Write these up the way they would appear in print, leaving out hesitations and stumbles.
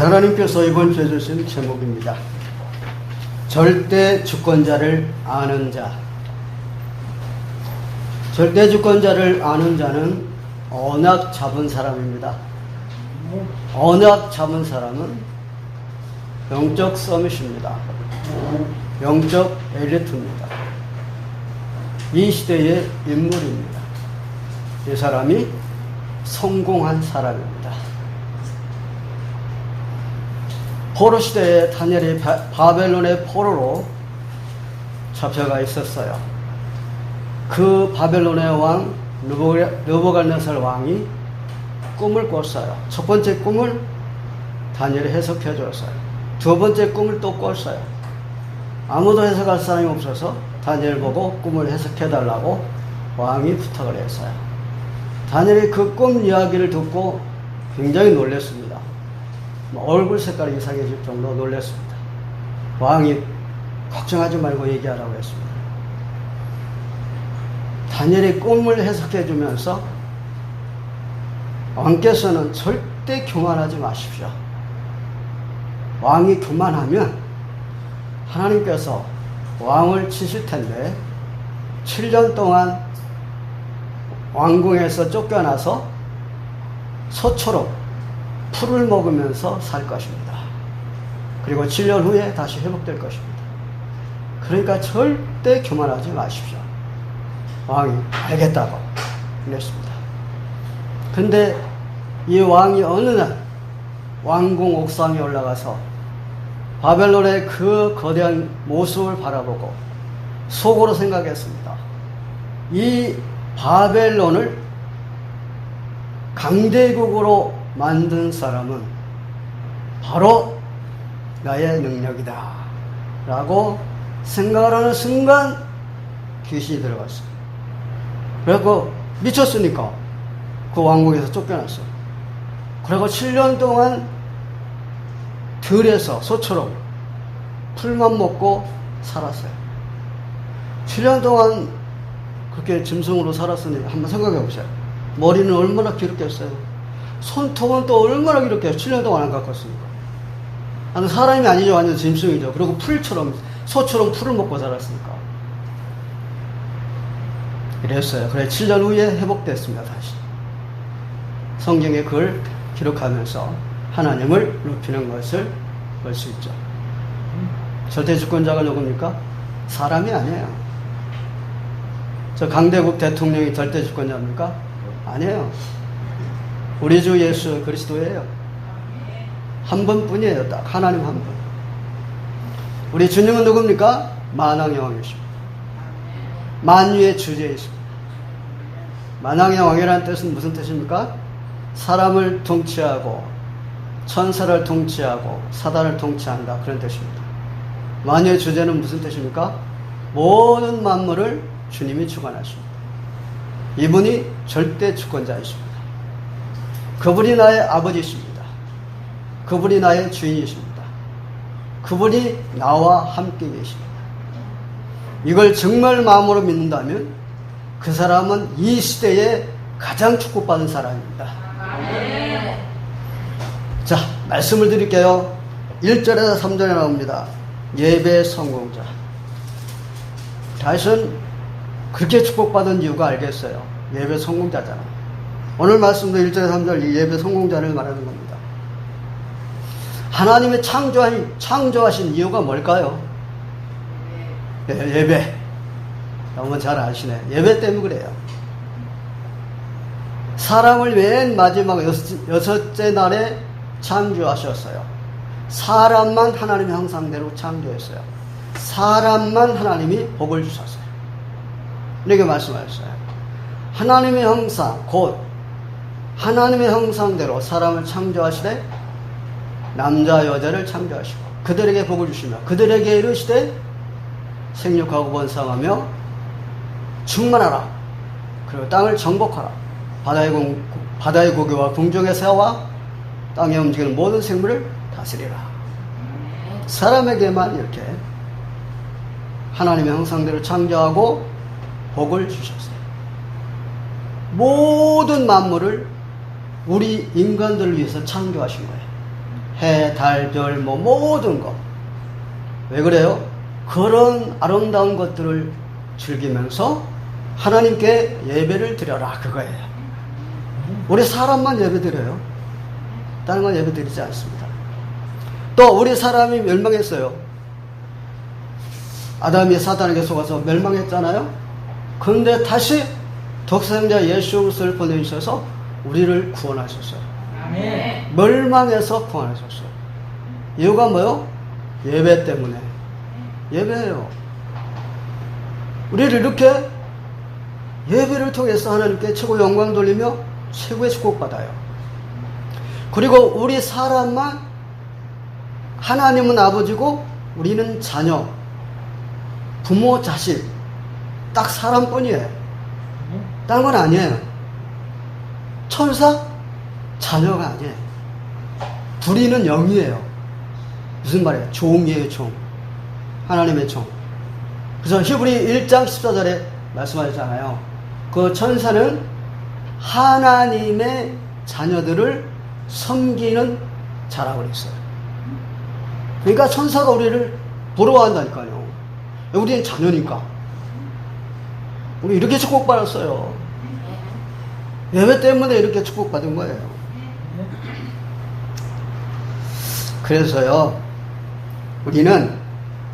하나님께서 이번 주에 주신 제목입니다. 절대 주권자를 아는 자. 절대 주권자를 아는 자는 언약 잡은 사람입니다. 언약 잡은 사람은 영적 서밋입니다. 영적 엘리트입니다. 이 시대의 인물입니다. 이 사람이 성공한 사람입니다. 포로 시대에 다니엘이 바벨론의 포로로 잡혀가 있었어요. 그 바벨론의 왕 느부갓네살 왕이 꿈을 꿨어요. 첫 번째 꿈을 다니엘이 해석해 줬어요. 두 번째 꿈을 또 꿨어요. 아무도 해석할 사람이 없어서 다니엘 보고 꿈을 해석해 달라고 왕이 부탁을 했어요. 다니엘이 그 꿈 이야기를 듣고 굉장히 놀랐습니다. 얼굴 색깔이 이상해질 정도로 놀랐습니다. 왕이 걱정하지 말고 얘기하라고 했습니다. 다니엘이 꿈을 해석해 주면서 왕께서는 절대 교만하지 마십시오. 왕이 교만하면 하나님께서 왕을 치실 텐데 7년 동안 왕궁에서 쫓겨나서 소처럼 풀을 먹으면서 살 것입니다. 그리고 7년 후에 다시 회복될 것입니다. 그러니까 절대 교만하지 마십시오. 왕이 알겠다고 그랬습니다. 근데 이 왕이 어느 날 왕궁 옥상에 올라가서 바벨론의 그 거대한 모습을 바라보고 속으로 생각했습니다. 이 바벨론을 강대국으로 만든 사람은 바로 나의 능력이다 라고 생각을 하는 순간 귀신이 들어갔어요. 그래서 미쳤으니까 그 왕궁에서 쫓겨났어요. 그리고 7년 동안 들에서 소처럼 풀만 먹고 살았어요. 7년 동안 그렇게 짐승으로 살았으니 한번 생각해 보세요. 머리는 얼마나 길었겠어요. 손톱은 또 얼마나 길었겠어요. 7년 동안 안 깎았으니까. 사람이 아니죠. 완전 짐승이죠. 그리고 풀처럼, 소처럼 풀을 먹고 살았으니까. 이랬어요. 그래 7년 후에 회복됐습니다. 다시. 성경에 그걸 기록하면서 하나님을 높이는 것을 볼 수 있죠. 절대 주권자가 누굽니까? 사람이 아니에요. 저 강대국 대통령이 절대 주권자입니까? 아니에요. 우리 주 예수 그리스도예요. 한 번뿐이에요. 딱 하나님 한 분. 우리 주님은 누굽니까? 만왕의 왕이십니다. 만유의 주제이십니다. 만왕의 왕이라는 뜻은 무슨 뜻입니까? 사람을 통치하고 천사를 통치하고 사단을 통치한다, 그런 뜻입니다. 만유의 주제는 무슨 뜻입니까? 모든 만물을 주님이 주관하십니다. 이분이 절대 주권자이십니다. 그분이 나의 아버지이십니다. 그분이 나의 주인이십니다. 그분이 나와 함께 계십니다. 이걸 정말 마음으로 믿는다면 그 사람은 이 시대에 가장 축복받은 사람입니다. 자, 말씀을 드릴게요. 1절에서 3절에 나옵니다. 예배 성공자. 다윗은 그렇게 축복받은 이유가 알겠어요. 예배 성공자잖아. 오늘 말씀도 1절에서 3절 이 예배 성공자를 말하는 겁니다. 하나님의 창조하신 이유가 뭘까요? 예배. 너무 잘 아시네. 예배 때문에 그래요. 사람을 맨 마지막 여섯째 날에 창조하셨어요. 사람만 하나님의 형상대로 창조했어요. 사람만 하나님이 복을 주셨어요. 이렇게 말씀하셨어요. 하나님의 형상, 곧 하나님의 형상대로 사람을 창조하시되 남자 여자를 창조하시고 그들에게 복을 주시며 그들에게 이르시되 생육하고 번성하며 충만하라. 그리고 땅을 정복하라. 바다의 고기와 궁중의 새와 땅에 움직이는 모든 생물을 다스리라. 사람에게만 이렇게 하나님의 형상대로 창조하고 복을 주셨어요. 모든 만물을 우리 인간들을 위해서 창조하신 거예요. 해, 달, 별, 뭐 모든 것. 왜 그래요? 그런 아름다운 것들을 즐기면서 하나님께 예배를 드려라, 그거예요. 우리 사람만 예배 드려요. 다른 건 예배 드리지 않습니다. 또 우리 사람이 멸망했어요. 아담이 사단에게 속아서 멸망했잖아요. 그런데 다시 독생자 예수 그리스도를 보내주셔서 우리를 구원하셨어요. 아멘. 멸망에서 구원하셨어요. 이유가 뭐요? 예배 때문에. 예배예요. 우리를 이렇게 예배를 통해서 하나님께 최고 영광 돌리며 최고의 축복받아요. 그리고 우리 사람만 하나님은 아버지고 우리는 자녀, 부모, 자식, 딱 사람뿐이에요. 다른 건 아니에요. 천사, 자녀가 아니에요. 둘이는 영이에요. 무슨 말이에요? 종이에요, 종. 하나님의 종. 그래서 히브리 1장 14절에 말씀하셨잖아요. 그 천사는 하나님의 자녀들을 섬기는 자라고 그랬어요. 그러니까 천사가 우리를 부러워한다니까요. 우리는 자녀니까. 우리 이렇게 축복받았어요. 예배 때문에 이렇게 축복받은 거예요. 그래서요, 우리는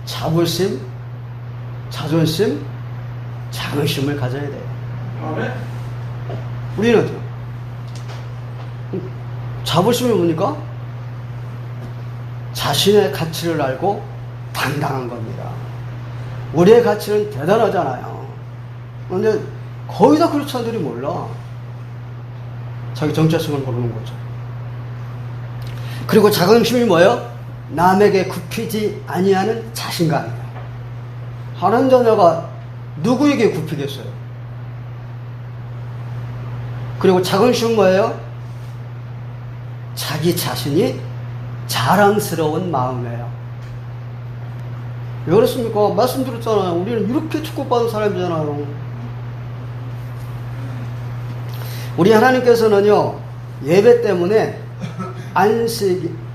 자부심, 자존심, 자긍심을 가져야 돼요. 우리는 자부심이 뭡니까? 자신의 가치를 알고 당당한 겁니다. 우리의 가치는 대단하잖아요. 그런데 거의 다 크리스찬들이 몰라. 자기 정체성을 모르는 거죠. 그리고 자긍심이 뭐예요? 남에게 굽히지 아니하는 자신감이에요. 하나님 자녀가 누구에게 굽히겠어요? 그리고 자긍심은 뭐예요? 자기 자신이 자랑스러운 마음이에요. 왜 그렇습니까? 말씀드렸잖아요. 우리는 이렇게 축복받은 사람이잖아요. 우리 하나님께서는요, 예배 때문에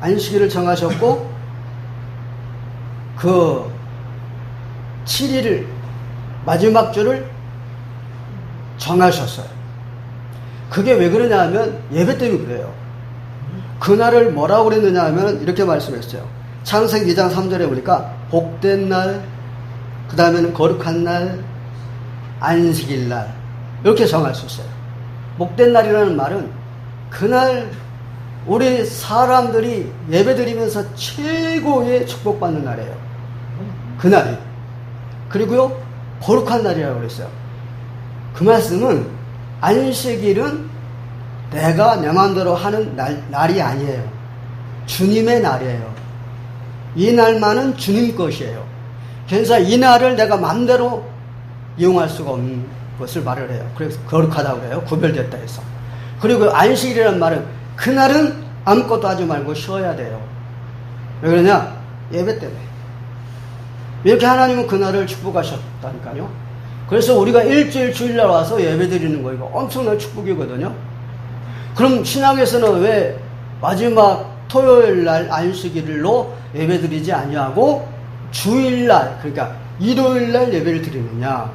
안식일을 정하셨고, 그 7일을, 마지막 주를 정하셨어요. 그게 왜 그러냐 하면 예배 때문에 그래요. 그날을 뭐라고 그랬느냐 하면 이렇게 말씀했어요. 창세기 2장 3절에 보니까 복된 날, 그 다음에는 거룩한 날, 안식일 날, 이렇게 정하셨어요. 복된 날이라는 말은 그날 우리 사람들이 예배드리면서 최고의 축복받는 날이에요. 그날이. 그리고요, 거룩한 날이라고 그랬어요. 그 말씀은 안식일은 내가 내 마음대로 하는 날이 아니에요. 주님의 날이에요. 이 날만은 주님 것이에요. 그래서 이 날을 내가 마음대로 이용할 수가 없는 것을 말을 해요. 그래서 거룩하다고 그래요. 구별됐다 해서. 그리고 안식일이라는 말은 그날은 아무것도 하지 말고 쉬어야 돼요. 왜 그러냐? 예배 때문에. 이렇게 하나님은 그날을 축복하셨다니까요. 그래서 우리가 일주일 주일날 와서 예배 드리는 거 이거 엄청난 축복이거든요. 그럼 신학에서는 왜 마지막 토요일날 안식일로 예배 드리지 아니하고 주일날, 그러니까 일요일날 예배를 드리느냐?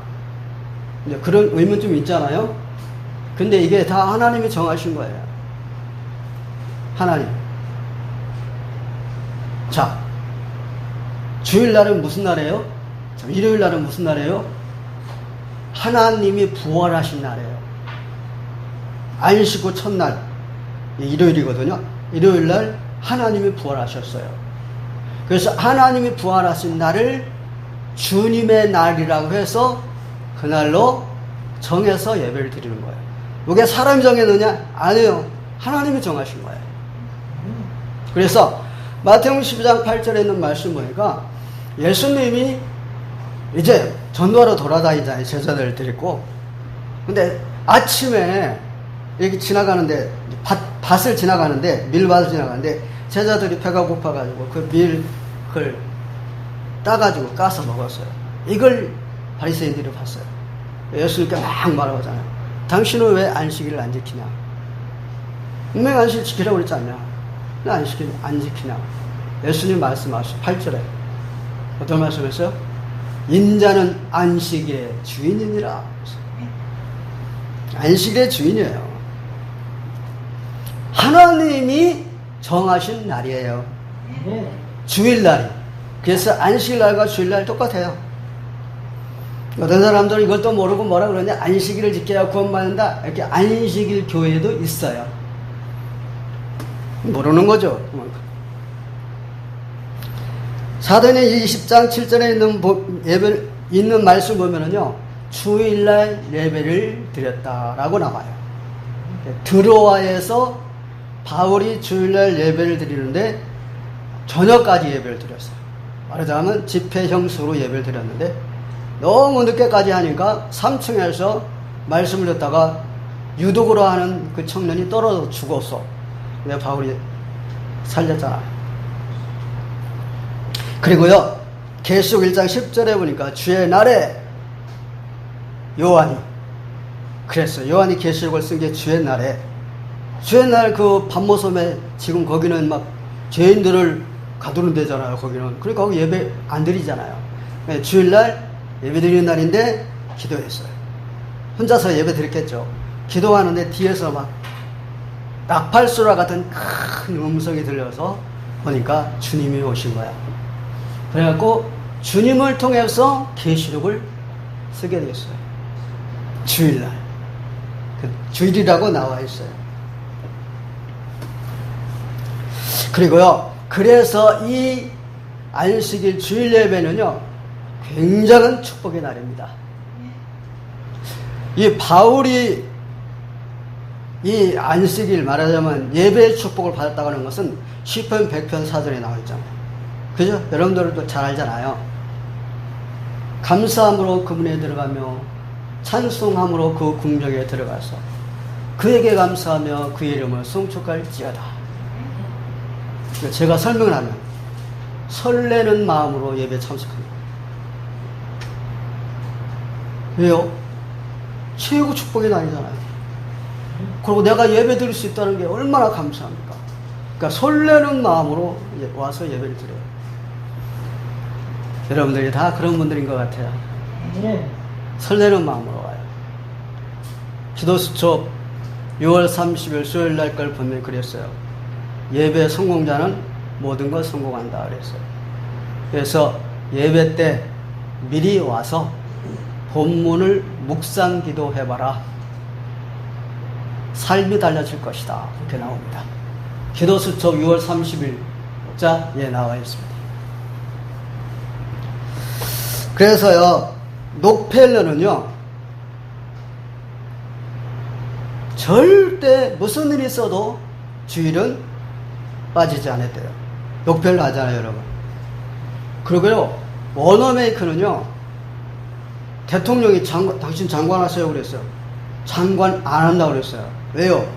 그런 의문 좀 있잖아요. 근데 이게 다 하나님이 정하신 거예요. 하나님. 자, 주일날은 무슨 날이에요? 일요일날은 무슨 날이에요? 하나님이 부활하신 날이에요. 안식 후 첫날, 일요일이거든요. 일요일날 하나님이 부활하셨어요. 그래서 하나님이 부활하신 날을 주님의 날이라고 해서 그날로 정해서 예배를 드리는 거예요. 이게 사람이 정했느냐? 아니에요. 하나님이 정하신 거예요. 그래서 마태복음 12장 8절에 있는 말씀 보니까 예수님이 이제 전도하러 돌아다니잖아요. 제자들을 데리고. 근데 아침에 이렇게 지나가는데, 밭을 지나가는데, 밀밭을 지나가는데, 제자들이 배가 고파가지고 그 밀을 따가지고 까서 먹었어요. 이걸 바리새인들이 봤어요. 예수님께 막 말하잖아요. 당신은 왜 안식일을 안 지키냐? 분명히 안식일 지키라고 그랬지 않냐? 안 지키냐. 예수님 말씀하시죠. 8절에. 어떤 말씀했어요? 인자는 안식일의 주인이니라. 안식일의 주인이에요. 하나님이 정하신 날이에요. 주일날이. 그래서 안식일날과 주일날 똑같아요. 어떤 사람들은 이것도 모르고 뭐라 그러냐. 안식일을 지켜야 구원받는다. 이렇게 안식일 교회도 있어요. 모르는 거죠. 사도행전 20장 7절에 있는 말씀 보면은요, 주일날 예배를 드렸다라고 나와요. 드로아에서 바울이 주일날 예배를 드리는데 저녁까지 예배를 드렸어요. 말하자면 집회 형식으로 예배를 드렸는데 너무 늦게까지 하니까 3층에서 말씀을 듣다가 유독으로 하는 그 청년이 떨어져 죽었어. 근데 바울이 살렸잖아요. 그리고요, 계시록 1장 10절에 보니까 주의 날에 요한이 그랬어요. 요한이 계시록을 쓴 게 주의 날에, 주의 날 그 반모섬에 지금 거기는 막 죄인들을 가두는 데잖아요. 거기는. 그러니까 거기 예배 안 드리잖아요. 주일날 예배 드리는 날인데 기도했어요. 혼자서 예배 드렸겠죠. 기도하는데 뒤에서 막 나팔소라 같은 큰 음성이 들려서 보니까 주님이 오신 거야. 그래갖고 주님을 통해서 계시록을 쓰게 됐어요. 주일날. 주일이라고 나와 있어요. 그리고요, 그래서 이 안식일 주일 예배는요, 굉장한 축복의 날입니다. 이 바울이 이 안식일 말하자면 예배의 축복을 받았다고 하는 것은 시편 100편 4절에 나와 있잖아요. 그죠? 여러분들도 잘 알잖아요. 감사함으로 그분에 들어가며 찬송함으로 그 궁정에 들어가서 그에게 감사하며 그의 이름을 송축할지어다. 제가 설명을 하면 설레는 마음으로 예배에 참석합니다. 왜요? 최고 축복의 날이잖아요. 그리고 내가 예배 드릴 수 있다는 게 얼마나 감사합니까? 그러니까 설레는 마음으로 와서 예배를 드려요. 여러분들이 다 그런 분들인 것 같아요. 설레는 마음으로 와요. 기도수첩 6월 30일 수요일 날 걸 보면 그랬어요. 예배 성공자는 모든 걸 성공한다 그랬어요. 그래서 예배 때 미리 와서 본문을 묵상 기도해봐라. 삶이 달라질 것이다. 이렇게 나옵니다. 기도수첩 6월 30일자에 나와 있습니다. 그래서요, 녹펠러는요, 절대 무슨 일이 있어도 주일은 빠지지 않았대요. 녹펠러 하잖아요, 여러분. 그리고요, 워너메이크는요, 대통령이 당신 장관 하세요 그랬어요. 장관 안 한다고 그랬어요. 왜요?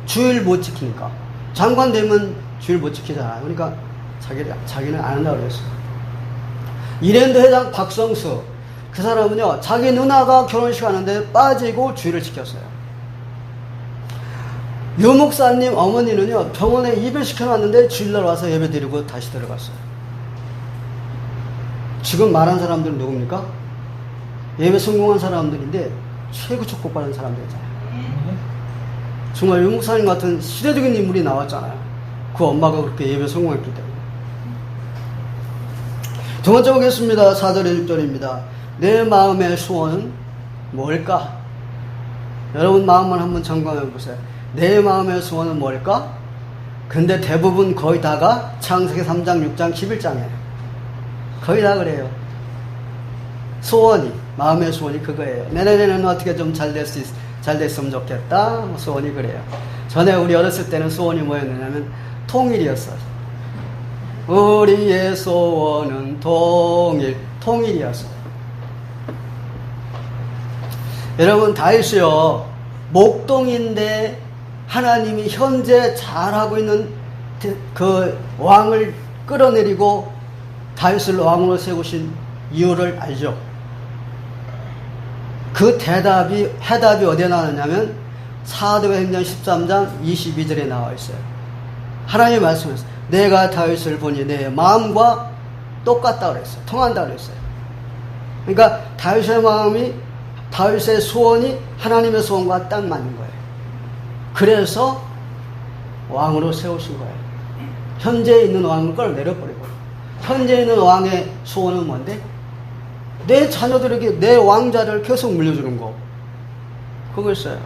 주일 못 지키니까. 장관 되면 주일 못 지키잖아요. 그러니까 자기는 안 한다고 그랬어요. 이랜드 회장 박성수, 그 사람은요, 자기 누나가 결혼식 하는데 빠지고 주일을 지켰어요. 유 목사님 어머니는요, 병원에 입원시켜놨는데 주일날 와서 예배 드리고 다시 들어갔어요. 지금 말한 사람들은 누굽니까? 예배 성공한 사람들인데 최고 축복받은 사람들이잖아요. 정말 유 목사님 같은 시대적인 인물이 나왔잖아요. 그 엄마가 그렇게 예배 성공했기 때문에. 두 번째 보겠습니다. 4절 1절입니다. 내 마음의 소원은 뭘까? 여러분 마음만 한번 점검해 보세요. 내 마음의 소원은 뭘까? 근데 대부분 거의 다가 창세기 3장, 6장, 11장이에요. 거의 다 그래요. 소원이, 마음의 소원이 그거예요. 내년에는 어떻게 좀 잘 됐으면 좋겠다. 소원이 그래요. 전에 우리 어렸을 때는 소원이 뭐였냐면 통일이었어요. 우리의 소원은 통일이었어요. 여러분 다윗이요, 목동인데 하나님이 현재 잘하고 있는 그 왕을 끌어내리고 다윗을 왕으로 세우신 이유를 알죠? 그 해답이 어디에 나왔냐면 사도행전 13장 22절에 나와 있어요. 하나님의 말씀에서 내가 다윗을 보니 내 마음과 똑같다 그랬어요. 통한다 그랬어요. 그러니까 다윗의 마음이, 다윗의 소원이 하나님의 소원과 딱 맞는 거예요. 그래서 왕으로 세우신 거예요. 현재 있는 왕을 걸 내려버리고, 현재 있는 왕의 소원은 뭔데? 내 자녀들에게 내 왕자를 계속 물려주는 거. 그거였어요.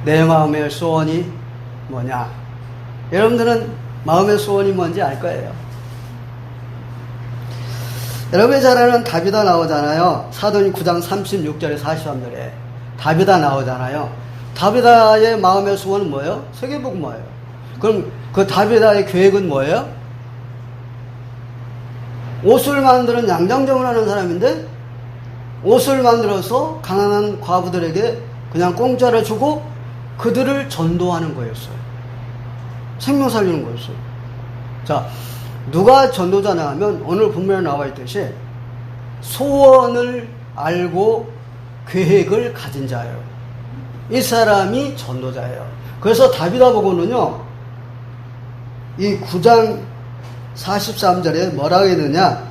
내 마음의 소원이 뭐냐? 여러분들은 마음의 소원이 뭔지 알 거예요. 여러분이 잘 아는 다비다 나오잖아요. 사도행 9장 36절에 43절에 다비다 나오잖아요. 다비다의 마음의 소원은 뭐예요? 세계복음화예요. 그럼 그 다비다의 계획은 뭐예요? 옷을 만드는 양장점을 하는 사람인데 옷을 만들어서 가난한 과부들에게 그냥 공짜로 주고 그들을 전도하는 거였어요. 생명 살리는 거였어요. 자, 누가 전도자냐 하면 오늘 본문에 나와 있듯이 소원을 알고 계획을 가진 자예요. 이 사람이 전도자예요. 그래서 다비다 보고는요, 이 9장 43절에 뭐라고 했느냐,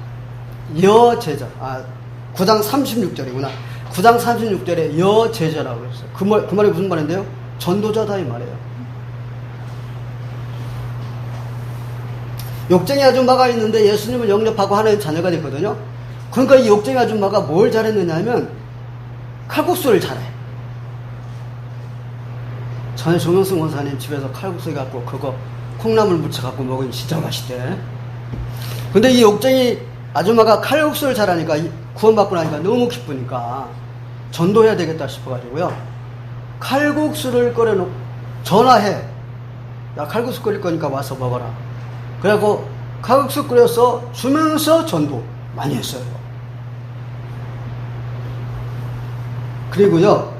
여제자, 9장 36절이구나. 9장 36절에 여제자라고 했어요. 그 말이 무슨 말인데요? 전도자다 이 말이에요. 욕쟁이 아줌마가 있는데 예수님을 영접하고 하나님 자녀가 됐거든요. 그러니까 이 욕쟁이 아줌마가 뭘 잘했느냐 하면 칼국수를 잘해. 전에 정영승 원사님 집에서 칼국수 갖고 그거 콩나물 무쳐 갖고 먹으면 진짜 맛있대. 근데 이 욕쟁이 아줌마가 칼국수를 잘하니까 구원받고 나니까 너무 기쁘니까 전도해야 되겠다 싶어가지고요, 칼국수를 끓여놓고 전화해. 야, 칼국수 끓일 거니까 와서 먹어라. 그래갖고 칼국수 끓여서 주면서 전도 많이 했어요. 그리고요,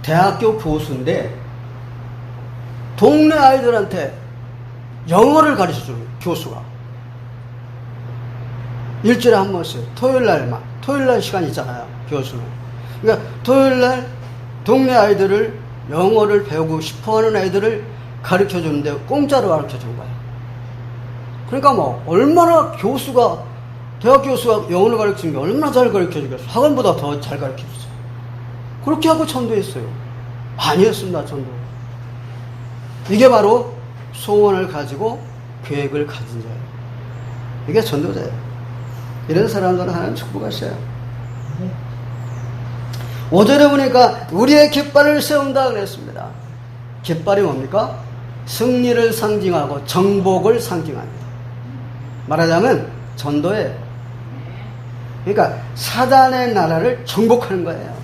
대학교 교수인데 동네 아이들한테 영어를 가르쳐주는 교수가 일주일에 한 번씩 토요일날 시간 있잖아요, 교수는. 그러니까 토요일날 동네 아이들을 영어를 배우고 싶어하는 아이들을 가르쳐주는데 공짜로 가르쳐준 거예요. 그러니까 뭐 얼마나 교수가, 대학 교수가 영어를 가르치는 게 얼마나 잘 가르쳐주겠어. 학원보다 더 잘 가르쳐줬어요. 그렇게 하고 전도했어요. 많이 했습니다, 전도. 이게 바로 소원을 가지고 계획을 가진 자예요. 이게 전도자예요. 이런 사람들은 하나님 축복하셔요. 5절에 보니까 우리의 깃발을 세운다 그랬습니다. 깃발이 뭡니까? 승리를 상징하고 정복을 상징합니다. 말하자면 전도예요. 그러니까 사단의 나라를 정복하는 거예요.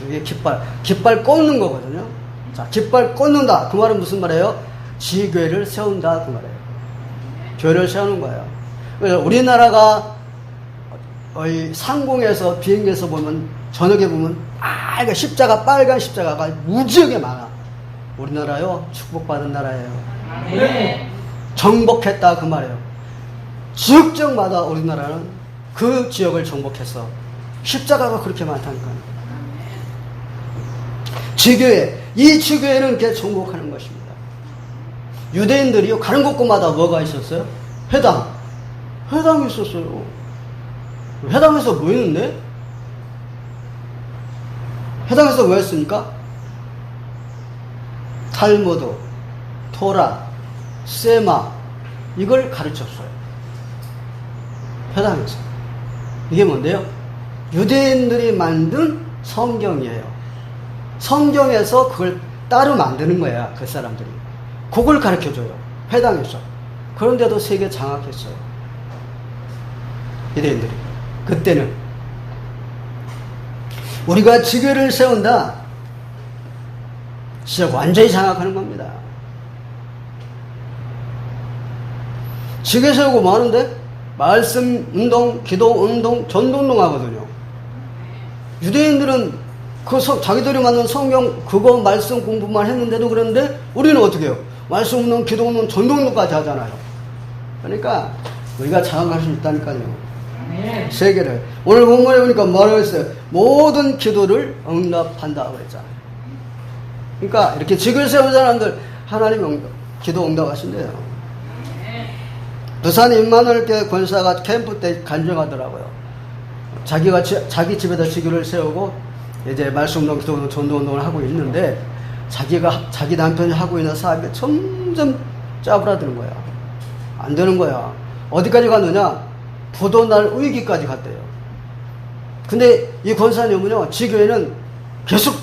이게 깃발 꽂는 거거든요. 자, 깃발 꽂는다. 그 말은 무슨 말이에요? 지교회를 세운다 그 말이에요. 교회를 세우는 거예요. 그래서 우리나라가 상공에서 비행기에서 보면, 저녁에 보면 빨간 십자가, 빨간 십자가가 무지하게 많아. 우리나라요, 축복받은 나라예요. 정복했다 그 말이에요. 지역적마다 우리나라는 그 지역을 정복했어. 십자가가 그렇게 많다니까요. 지교회, 이 지교회는 이렇게 정복하는 것입니다. 유대인들이요, 가는 곳곳마다 뭐가 있었어요? 회당이 있었어요. 회당에서 뭐 했는데? 회당에서 뭐 했습니까? 탈무드, 토라, 세마, 이걸 가르쳤어요. 회당에서. 이게 뭔데요? 유대인들이 만든 성경이에요. 성경에서 그걸 따로 만드는 거야, 그 사람들이. 그걸 가르쳐줘요, 회당에서. 그런데도 세계 장악했어요, 유대인들이. 그때는 우리가 지교를 세운다, 진짜 완전히 장악하는 겁니다. 지교 세우고 뭐 하는데? 말씀 운동, 기도 운동, 전도 운동 하거든요. 유대인들은 자기들이 만든 성경 그거 말씀 공부만 했는데도 그런데 우리는 어떻게 해요? 말씀 운동, 기도 운동, 전도 운동까지 하잖아요. 그러니까 우리가 장악할 수 있다니까요. 세계를. 오늘 본문에 보니까 뭐라고 했어요? 모든 기도를 응답한다 그랬잖아요. 그러니까 이렇게 지교를 세운 사람들, 하나님 기도 응답하신대요. 부산 임마누엘교회 권사가 캠프 때 간증하더라고요. 자기 집에다 지교를 세우고 이제 말씀운동, 기도운동, 전도운동을 하고 있는데 자기 남편이 하고 있는 사업이 점점 짜부라드는 거야. 안 되는 거야. 어디까지 갔느냐? 부도날 위기까지 갔대요. 근데 이 권사님은요, 지교회는 계속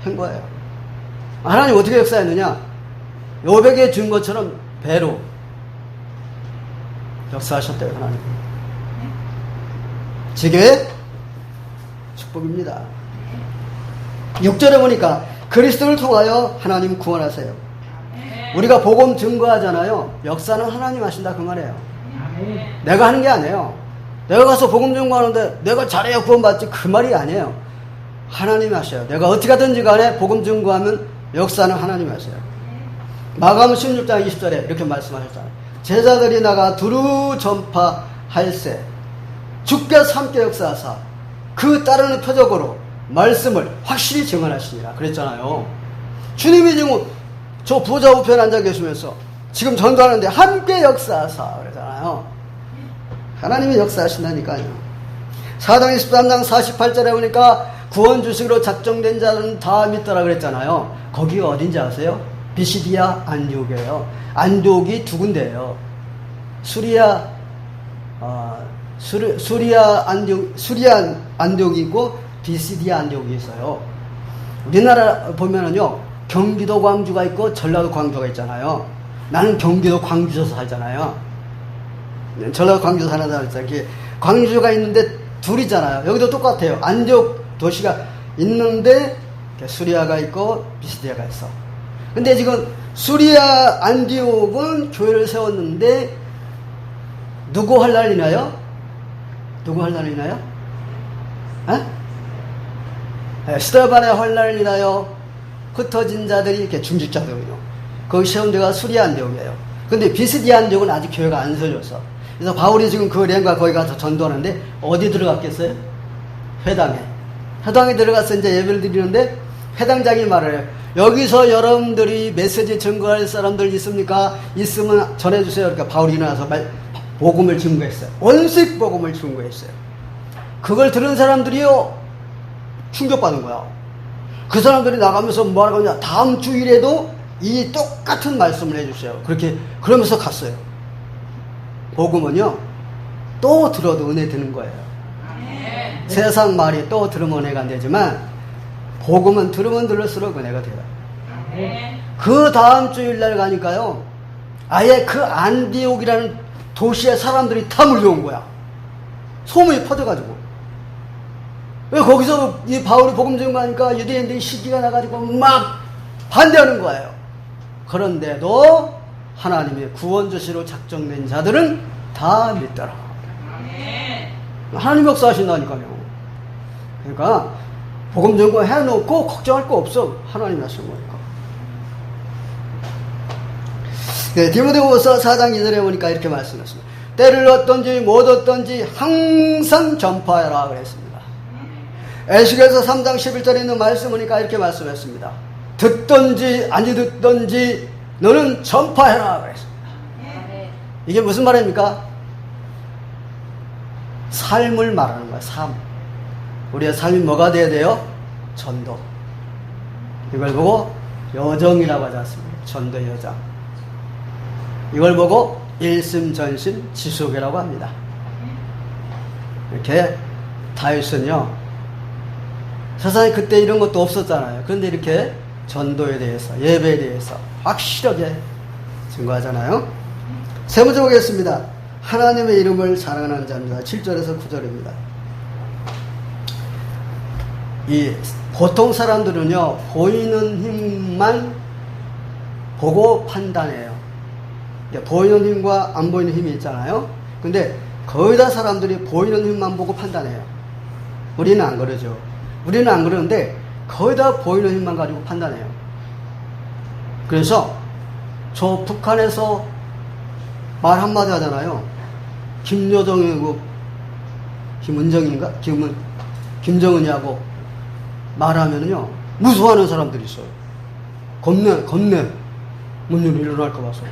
한 거예요. 하나님 어떻게 역사했느냐? 요백에 준 것처럼 배로 역사하셨대요, 하나님. 지교회 축복입니다. 6절에 보니까 그리스도를 통하여 하나님 구원하세요. 우리가 복음 증거하잖아요. 역사는 하나님 하신다 그 말이에요. 내가 하는 게 아니에요. 내가 가서 복음 증거하는데 내가 잘해야 구원받지 그 말이 아니에요. 하나님이 하셔요. 내가 어떻게 하든지 간에 복음 증거하면 역사는 하나님이 하셔요. 마가복음 16장 20절에 이렇게 말씀하셨잖아요. 제자들이 나가 두루 전파할세 주께서 함께 역사하사 그 따르는 표적으로 말씀을 확실히 증언하시니라 그랬잖아요. 주님이 지금 저 부자 우편에 앉아 계시면서 지금 전도하는데 함께 역사하사 그러잖아요. 하나님이 역사하신다니까요. 사도행 23장 48절에 보니까 구원 주식으로 작정된 자는 다 믿더라 그랬잖아요. 거기가 어딘지 아세요? 비시디아 안디옥이에요. 안디옥이 두 군데예요. 수리아 안디옥이 있고 비시디아 안디옥이 있어요. 우리나라 보면은요, 경기도 광주가 있고 전라도 광주가 있잖아요. 나는 경기도 광주에서 살잖아요. 전라도 광주에서 사는 사람 있잖아요. 광주가 있는데 둘이잖아요. 여기도 똑같아요. 안디옥 도시가 있는데 수리아가 있고 비시디아가 있어. 근데 지금 수리아 안디옥은 교회를 세웠는데 누구 할 날이나요? 누구 할 날이나요? 스테반의 할 날이나요? 흩어진 자들이 이렇게 중직자들이요. 거기 세운 데가 수리아 안디옥이에요. 근데 비시디아 안디옥은 아직 교회가 안 세워졌어. 그래서 바울이 지금 그 랭과 거기 가서 전도하는데 어디 들어갔겠어요? 회당에 들어가서 이제 예배를 드리는데 회당장이 말을 해요. 여기서 여러분들이 메시지 증거할 사람들 있습니까? 있으면 전해주세요. 그러니까 바울이 일어나서 복음을 증거했어요. 원식 복음을 증거했어요. 그걸 들은 사람들이요, 충격받은 거야. 그 사람들이 나가면서 뭐라고 하냐, 다음 주일에도 이 똑같은 말씀을 해주세요. 그러면서 갔어요. 복음은요, 또 들어도 은혜 드는 거예요. 세상 말이 또 들으면 은혜가 안 되지만 복음은 들으면 들을수록 은혜가 돼요. 그 다음 주일날 가니까요, 아예 그 안디옥이라는 도시의 사람들이 다 몰려온 거야. 소문이 퍼져가지고. 왜 거기서 이 바울이 복음 증거하니까 유대인들이 시기가 나가지고 막 반대하는 거예요. 그런데도 하나님의 구원주시로 작정된 자들은 다 믿더라. 하나님 역사하신다니까요. 그러니까 복음 증거 해놓고 걱정할 거 없어. 하나님이 하신 거니까. 네, 디모데후서 4장 2절에 보니까 이렇게 말씀했습니다. 때를 얻든지 못 얻든지 항상 전파해라 그랬습니다. 에스겔서 3장 11절에 있는 말씀 보니까 이렇게 말씀했습니다. 듣든지 아니 듣든지 너는 전파해라 그랬습니다. 이게 무슨 말입니까? 삶을 말하는 거야. 삶. 우리의 삶이 뭐가 돼야 돼요? 전도. 이걸 보고 여정이라고 하지 않습니까? 전도 여정. 이걸 보고 일심전심 지속이라고 합니다. 이렇게 다윗은요, 세상에 그때 이런 것도 없었잖아요. 그런데 이렇게 전도에 대해서, 예배에 대해서 확실하게 증거하잖아요. 세 번째 보겠습니다. 하나님의 이름을 자랑하는 자입니다. 7절에서 9절입니다. 이 보통 사람들은요, 보이는 힘만 보고 판단해요. 보이는 힘과 안 보이는 힘이 있잖아요. 근데 거의 다 사람들이 보이는 힘만 보고 판단해요. 우리는 안 그러죠. 우리는 안 그러는데 거의 다 보이는 힘만 가지고 판단해요. 그래서 저 북한에서 말 한마디 하잖아요. 김여정이고 김은정인가? 김정은이하고 말하면요, 무서워하는 사람들이 있어요. 겁내. 무슨 일이 일어날 거 봐서.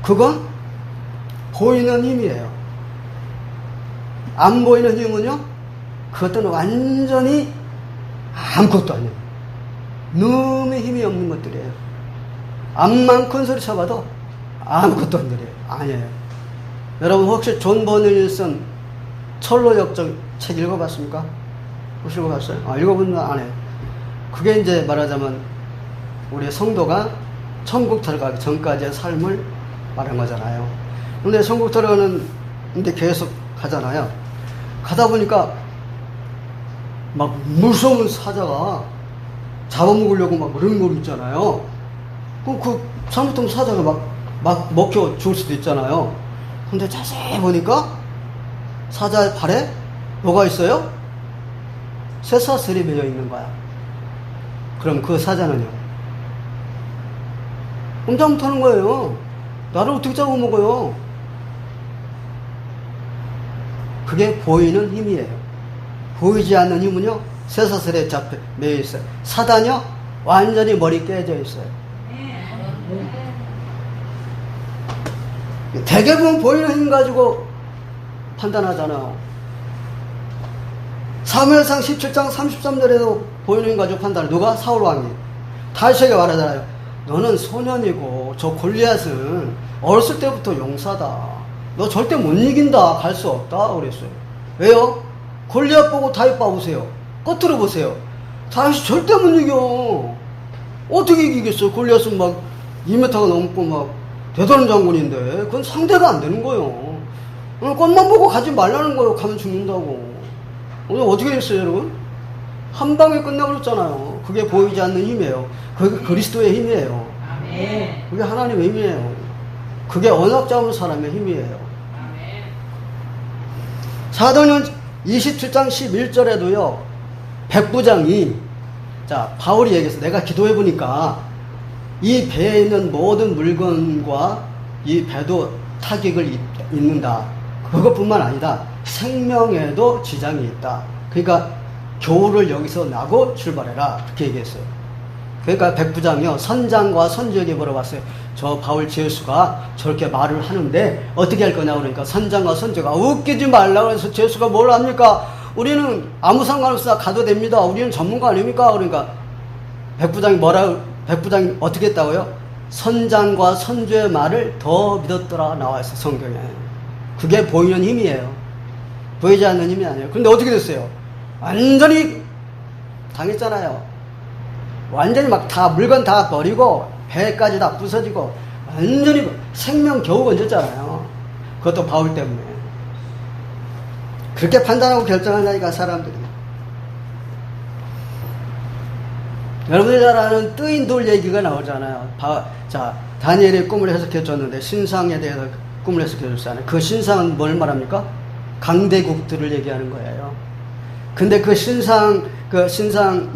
그건 보이는 힘이에요. 안 보이는 힘은요, 그것들은 완전히 아무것도 아니에요. 너무 힘이 없는 것들이에요. 암만 큰 소리 쳐봐도 아무것도 안 들려요. 아니에요. 여러분 혹시 존 버닐슨 철로 역정 책 읽어봤습니까? 혹시 읽어봤어요? 읽어본 건 안 해요. 그게 이제 말하자면 우리 성도가 천국 들어가기 전까지의 삶을 말한 거잖아요. 근데 천국 들어가는 데 계속 가잖아요. 가다 보니까 막 무서운 사자가 잡아먹으려고 막 그런 거 있잖아요. 그럼 그 잘못하면 사자가 막 먹혀 죽을 수도 있잖아요. 근데 자세히 보니까 사자의 발에 뭐가 있어요? 쇠사슬이 매여 있는 거야. 그럼 그 사자는요? 꼼짝 못하는 거예요. 나를 어떻게 잡아먹어요? 그게 보이는 힘이에요. 보이지 않는 힘은요, 쇠사슬에 매여 있어요. 사단요, 완전히 머리 깨져 있어요. 대개는 보이는 힘 가지고 판단하잖아요. 사무엘상 17장 33절에도 보이는 힘 가지고 판단을. 누가? 사울왕이. 다윗에게 말하잖아요. 너는 소년이고 저 골리앗은 어렸을 때부터 용사다. 너 절대 못 이긴다. 갈 수 없다. 그랬어요. 왜요? 골리앗 보고 다윗 봐보세요. 겉으로 보세요. 다윗이 절대 못 이겨. 어떻게 이기겠어요? 골리앗은 막 2m가 넘고 막 대단한 장군인데 그건 상대가 안 되는 거예요. 꽃만 보고 가지 말라는 거예요. 가면 죽는다고. 오늘 어떻게 됐어요, 여러분? 한 방에 끝나버렸잖아요. 그게 보이지 않는 힘이에요. 그게 그리스도의 힘이에요. 그게 하나님의 힘이에요. 그게 언약 잡은 사람의 힘이에요. 사도행전 27장 11절에도요, 백부장이, 자, 바울이 얘기해서 내가 기도해 보니까 이 배에 있는 모든 물건과 이 배도 타격을 입는다. 그것뿐만 아니다. 생명에도 지장이 있다. 그러니까 교훈을 여기서 나고 출발해라. 그렇게 얘기했어요. 그러니까 백부장이요, 선장과 선주에게 물어봤어요. 저 바울 제수가 저렇게 말을 하는데 어떻게 할 거냐. 그러니까 선장과 선주가 웃기지 말라고 해서 제수가 뭘 합니까? 우리는 아무 상관없어 가도 됩니다. 우리는 전문가 아닙니까? 그러니까 백부장이 어떻게 했다고요? 선장과 선주의 말을 더 믿었더라 나와있어, 성경에. 그게 보이는 힘이에요. 보이지 않는 힘이 아니에요. 근데 어떻게 됐어요? 완전히 당했잖아요. 완전히 막 다 물건 다 버리고 배까지 다 부서지고 완전히 생명 겨우 건졌잖아요. 그것도 바울 때문에. 그렇게 판단하고 결정한다니까, 사람들이. 여러분이 잘 아는 뜨인 돌 얘기가 나오잖아요. 자, 다니엘이 꿈을 해석해 줬는데 신상에 대해서 꿈을 해석해 줬잖아요. 그 신상은 뭘 말합니까? 강대국들을 얘기하는 거예요. 근데 그 신상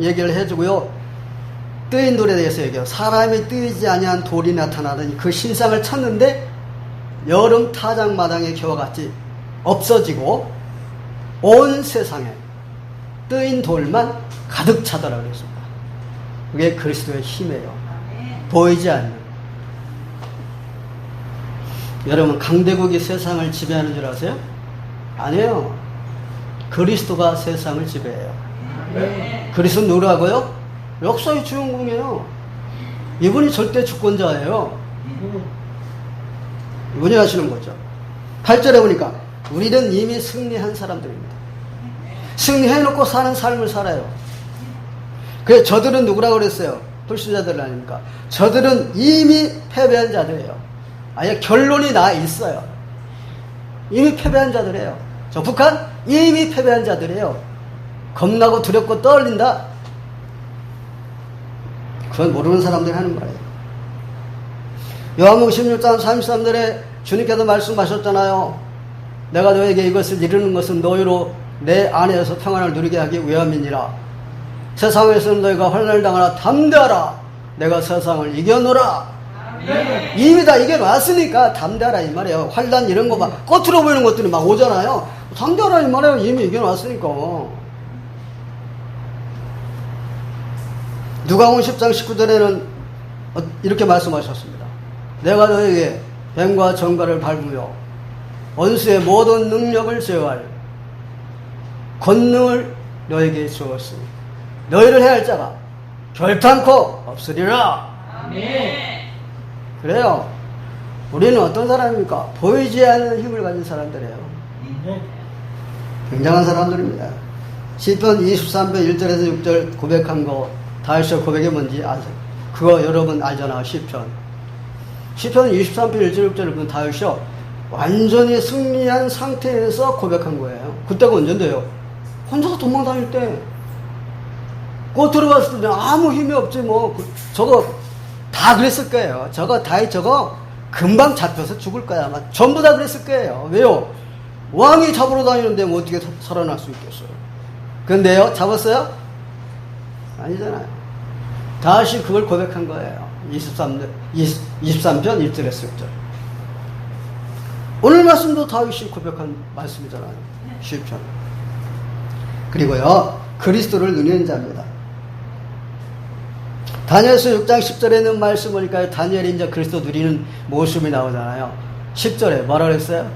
얘기를 해주고요. 뜨인 돌에 대해서 얘기해요. 사람이 뜨이지 아니한 돌이 나타나더니 그 신상을 쳤는데 여름 타작마당의 겨와 같이 없어지고 온 세상에 뜨인 돌만 가득 차더라 그랬습니다. 그게 그리스도의 힘이에요. 보이지 않는. 여러분, 강대국이 세상을 지배하는 줄 아세요? 아니에요. 그리스도가 세상을 지배해요. 그리스도는 누구라고요? 역사의 주인공이에요. 이분이 절대 주권자예요. 이분이 하시는 거죠. 8절에 보니까 우리는 이미 승리한 사람들입니다. 승리해놓고 사는 삶을 살아요. 그래서 저들은 누구라고 그랬어요? 불신자들 아닙니까? 저들은 이미 패배한 자들이에요. 아예 결론이 나 있어요. 이미 패배한 자들이에요. 저 북한 이미 패배한 자들이에요. 겁나고 두렵고 떨린다. 그건 모르는 사람들이 하는 말이에요. 요한복음 16장 33절에 주님께서 말씀하셨잖아요. 내가 너에게 이것을 이루는 것은 너희로 내 안에서 평안을 누리게 하기 위함이니라. 세상에서는 너희가 환난을 당하나 담대하라. 내가 세상을 이겨노라. 이미 다 이겨놨으니까 담대하라 이 말이에요. 환난 이런 거 막 겉으로 보이는 것들이 막 오잖아요. 담대하라 이 말이에요. 이미 이겨놨으니까. 누가복음 10장 19절에는 이렇게 말씀하셨습니다. 내가 너에게 뱀과 정갈을 밟으며 원수의 모든 능력을 제어할 권능을 너에게 주었으니 너희를 해할 자가 결탄코 없으리라. 아멘. 그래요. 우리는 어떤 사람입니까? 보이지 않는 힘을 가진 사람들이에요. 굉장한 사람들입니다. 시편 23편 1절에서 6절 고백한 거, 다윗의 고백이 뭔지 아세요? 그거 여러분 알잖아. 시편 23편 1절 6절을 보면 다윗이 완전히 승리한 상태에서 고백한 거예요. 그때가 언젠데요? 혼자서 도망 다닐 때. 곧 들어갔을 때 아무 힘이 없지 뭐. 저거 다 그랬을 거예요. 다윗 저거 금방 잡혀서 죽을 거야. 아마 전부 다 그랬을 거예요. 왜요? 왕이 잡으러 다니는데 뭐 어떻게 살아날 수 있겠어요? 근데요, 잡았어요? 아니잖아요. 다시 그걸 고백한 거예요. 23편 1절에서 6절. 오늘 말씀도 다윗이 고백한 말씀이잖아요. 시편. 그리고요, 그리스도를 누리는 자입니다. 다니엘서 6장 10절에 있는 말씀 보니까 다니엘이 이제 그리스도 누리는 모습이 나오잖아요. 10절에 뭐라 그랬어요?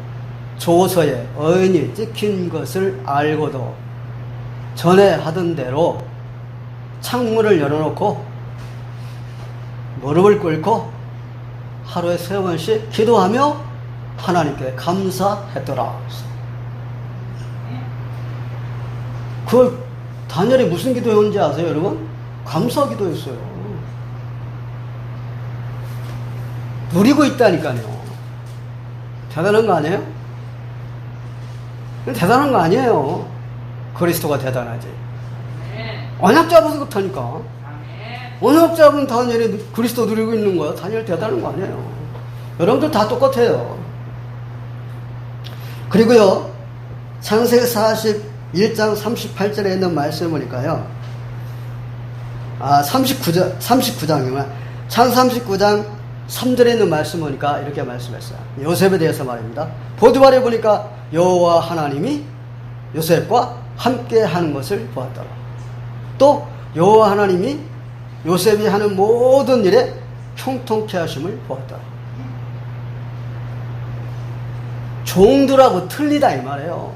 조서에 어인이 찍힌 것을 알고도 전에 하던 대로 창문을 열어놓고 무릎을 꿇고 하루에 3번씩 기도하며 하나님께 감사했더라. 그 다니엘이 무슨 기도했는지 아세요, 여러분? 감사 기도였어요. 누리고 있다니까요. 대단한 거 아니에요? 대단한 거 아니에요. 그리스도가 대단하지. 언약 잡아서 그렇다니까. 언약 잡은 다니엘이 그리스도 누리고 있는 거야. 다니엘 대단한 거 아니에요. 여러분들 다 똑같아요. 그리고요, 창세기 41장 38절에 있는 말씀을 보니까요. 39장이구나. 창 39장 3절에 있는 말씀 보니까 이렇게 말씀했어요. 요셉에 대해서 말입니다. 보드발에 보니까 여호와 하나님이 요셉과 함께 하는 것을 보았더라. 또 여호와 하나님이 요셉이 하는 모든 일에 형통케 하심을 보았더라. 종들하고 틀리다 이 말이에요.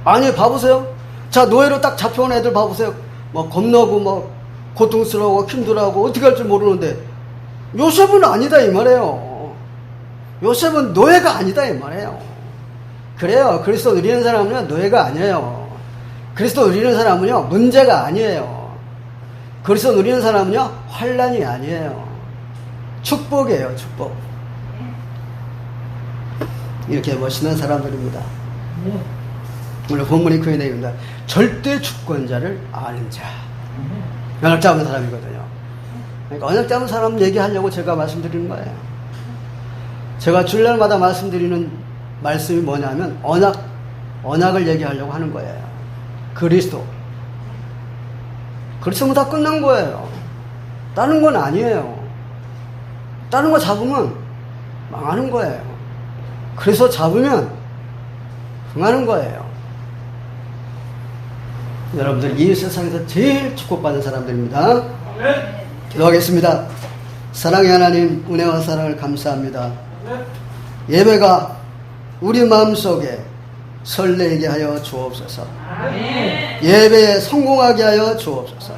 아니 봐보세요. 자, 노예로 딱 잡혀온 애들 봐보세요. 뭐 겁나고 뭐 고통스러워 힘들어하고 어떻게 할 줄 모르는데 요셉은 아니다 이 말이에요. 요셉은 노예가 아니다 이 말이에요. 그래요. 그리스도 누리는 사람은요 노예가 아니에요. 그리스도 누리는 사람은요 문제가 아니에요. 그리스도 누리는 사람은요 환난이 아니에요. 축복이에요. 축복. 이렇게 멋있는 사람들입니다. 오늘 본문이 그 내용입니다. 절대 주권자를 아는 자. 언약 잡은 사람이거든요. 그러니까 언약 잡은 사람 얘기하려고 제가 말씀드리는 거예요. 제가 주일날마다 말씀드리는 말씀이 뭐냐면 언약을 얘기하려고 하는 거예요. 그리스도. 그리스도면 다 끝난 거예요. 다른 건 아니에요. 다른 거 잡으면 망하는 거예요. 그래서 잡으면 흥하는 거예요. 여러분들 이 세상에서 제일 축복받는 사람들입니다. 기도하겠습니다. 사랑의 하나님, 은혜와 사랑을 감사합니다. 예배가 우리 마음속에 설레게 하여 주옵소서. 예배에 성공하게 하여 주옵소서.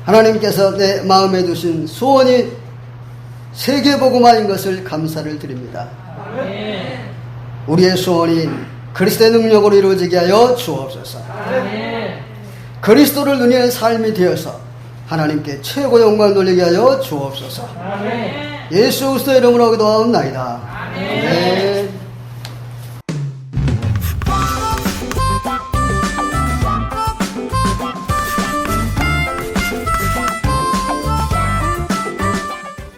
하나님께서 내 마음에 두신 소원이 세계복음화인 것을 감사를 드립니다. 우리의 소원이 그리스도의 능력으로 이루어지게 하여 주옵소서. 그리스도를 누리는 삶이 되어서 하나님께 최고 영광을 돌리게 하여 주옵소서. 예수 그리스도의 이름으로 기도하옵나이다. 아멘.